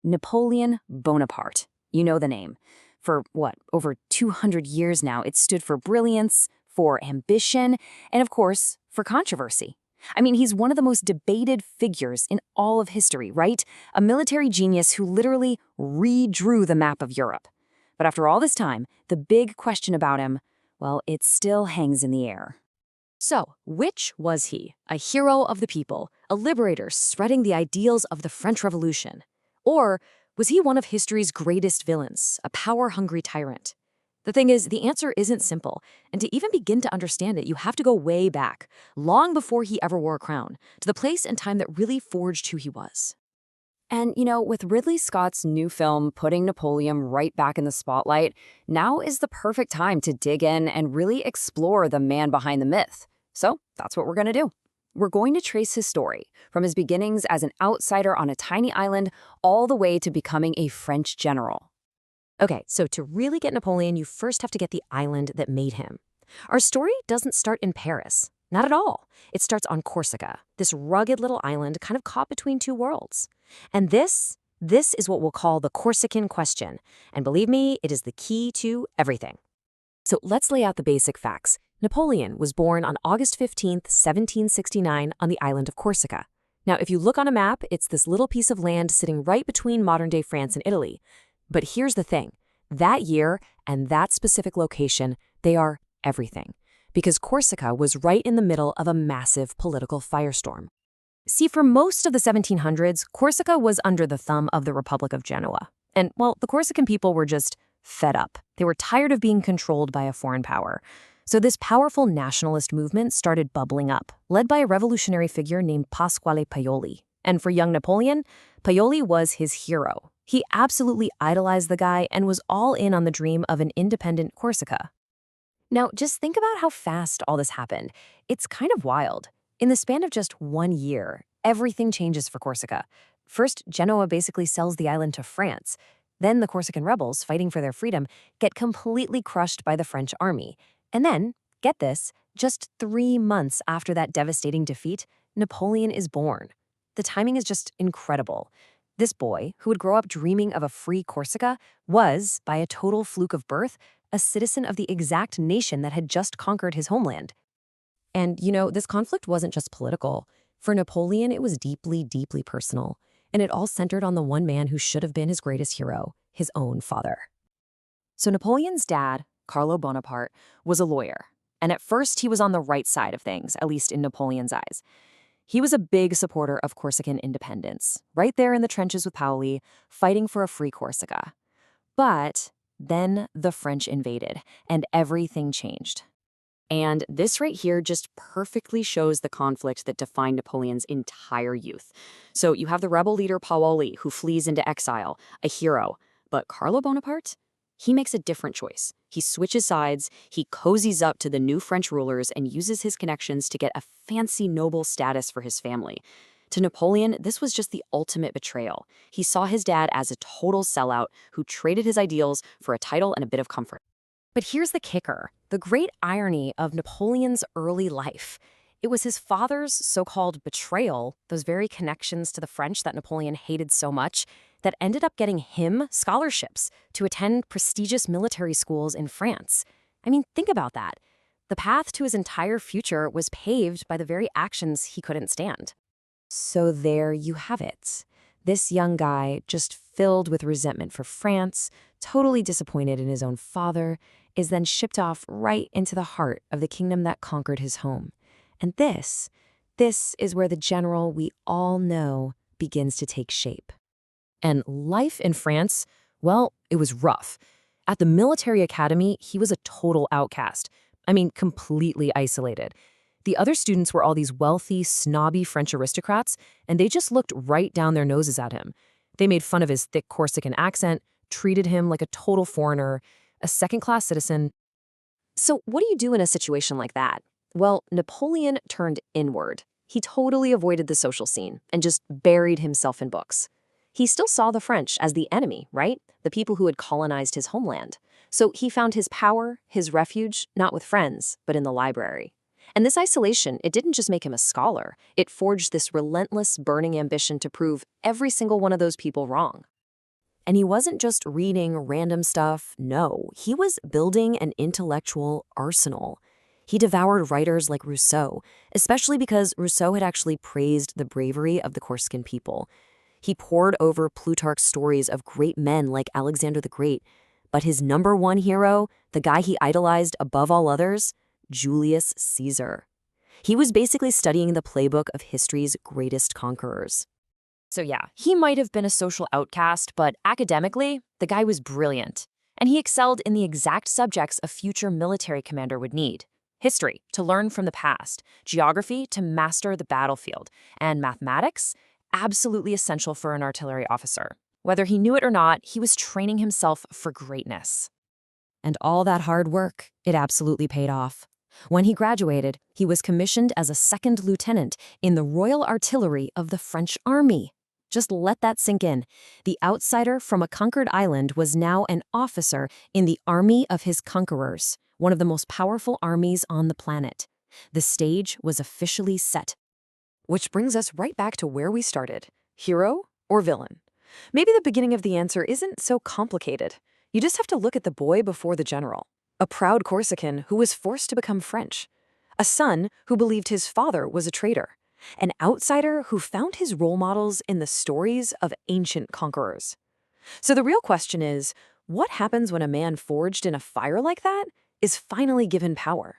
Napoleon Bonaparte. You know the name. For what, over 200 years now, it stood for brilliance, for ambition, and of course, for controversy. I mean, he's one of the most debated figures in all of history, right? A military genius who literally redrew the map of Europe. But after all this time, the big question about him, well, it still hangs in the air. So, which was he? A hero of the people, a liberator spreading the ideals of the French Revolution? Or was he one of history's greatest villains, a power-hungry tyrant? The thing is, the answer isn't simple, and to even begin to understand it, you have to go way back, long before he ever wore a crown, to the place and time that really forged who he was. And, with Ridley Scott's new film putting Napoleon right back in the spotlight, now is the perfect time to dig in and really explore the man behind the myth. So that's what we're going to do. We're going to trace his story, from his beginnings as an outsider on a tiny island all the way to becoming a French general. Okay, so to really get Napoleon, you first have to get the island that made him. Our story doesn't start in Paris. Not at all. It starts on Corsica, this rugged little island kind of caught between two worlds. And this is what we'll call the Corsican question. And believe me, it is the key to everything. So let's lay out the basic facts. Napoleon was born on August 15th, 1769 on the island of Corsica. Now, if you look on a map, it's this little piece of land sitting right between modern-day France and Italy. But here's the thing. That year and that specific location, they are everything. Because Corsica was right in the middle of a massive political firestorm. See, for most of the 1700s, Corsica was under the thumb of the Republic of Genoa. And, well, the Corsican people were just fed up. They were tired of being controlled by a foreign power. So this powerful nationalist movement started bubbling up, led by a revolutionary figure named Pasquale Paoli. And for young Napoleon, Paoli was his hero. He absolutely idolized the guy and was all in on the dream of an independent Corsica. Now, just think about how fast all this happened. It's kind of wild. In the span of just 1 year, everything changes for Corsica. First, Genoa basically sells the island to France. Then the Corsican rebels, fighting for their freedom, get completely crushed by the French army. And then, get this, just 3 months after that devastating defeat, Napoleon is born. The timing is just incredible. This boy, who would grow up dreaming of a free Corsica, was, by a total fluke of birth, a citizen of the exact nation that had just conquered his homeland. And, this conflict wasn't just political. For Napoleon, it was deeply, deeply personal. And it all centered on the one man who should have been his greatest hero, his own father. So Napoleon's dad, Carlo Bonaparte, was a lawyer. And at first, he was on the right side of things, at least in Napoleon's eyes. He was a big supporter of Corsican independence, right there in the trenches with Paoli, fighting for a free Corsica. But then the French invaded, and everything changed. And this right here just perfectly shows the conflict that defined Napoleon's entire youth. So you have the rebel leader Paoli, who flees into exile, a hero. But Carlo Bonaparte? He makes a different choice. He switches sides, he cozies up to the new French rulers and uses his connections to get a fancy noble status for his family. To Napoleon, this was just the ultimate betrayal. He saw his dad as a total sellout who traded his ideals for a title and a bit of comfort. But here's the kicker, the great irony of Napoleon's early life. It was his father's so-called betrayal, those very connections to the French that Napoleon hated so much, that ended up getting him scholarships to attend prestigious military schools in France. I mean, think about that. The path to his entire future was paved by the very actions he couldn't stand. So there you have it. This young guy, just filled with resentment for France, totally disappointed in his own father, is then shipped off right into the heart of the kingdom that conquered his home. And this is where the general we all know begins to take shape. And life in France, well, it was rough. At the military academy, he was a total outcast. I mean, completely isolated. The other students were all these wealthy, snobby French aristocrats, and they just looked right down their noses at him. They made fun of his thick Corsican accent, treated him like a total foreigner, a second-class citizen. So what do you do in a situation like that? Well, Napoleon turned inward. He totally avoided the social scene and just buried himself in books. He still saw the French as the enemy, right? The people who had colonized his homeland. So he found his power, his refuge, not with friends, but in the library. And this isolation, it didn't just make him a scholar. It forged this relentless, burning ambition to prove every single one of those people wrong. And he wasn't just reading random stuff, no, he was building an intellectual arsenal. He devoured writers like Rousseau, especially because Rousseau had actually praised the bravery of the Corsican people. He pored over Plutarch's stories of great men like Alexander the Great, but his number one hero, the guy he idolized above all others, Julius Caesar. He was basically studying the playbook of history's greatest conquerors. So yeah, he might have been a social outcast, but academically, the guy was brilliant. And he excelled in the exact subjects a future military commander would need. History, to learn from the past, geography, to master the battlefield, and mathematics, absolutely essential for an artillery officer. Whether he knew it or not, he was training himself for greatness. And all that hard work, it absolutely paid off. When he graduated, he was commissioned as a second lieutenant in the Royal Artillery of the French Army. Just let that sink in. The outsider from a conquered island was now an officer in the army of his conquerors, one of the most powerful armies on the planet. The stage was officially set. Which brings us right back to where we started. Hero or villain? Maybe the beginning of the answer isn't so complicated. You just have to look at the boy before the general. A proud Corsican who was forced to become French. A son who believed his father was a traitor. An outsider who found his role models in the stories of ancient conquerors. So the real question is, what happens when a man forged in a fire like that is finally given power?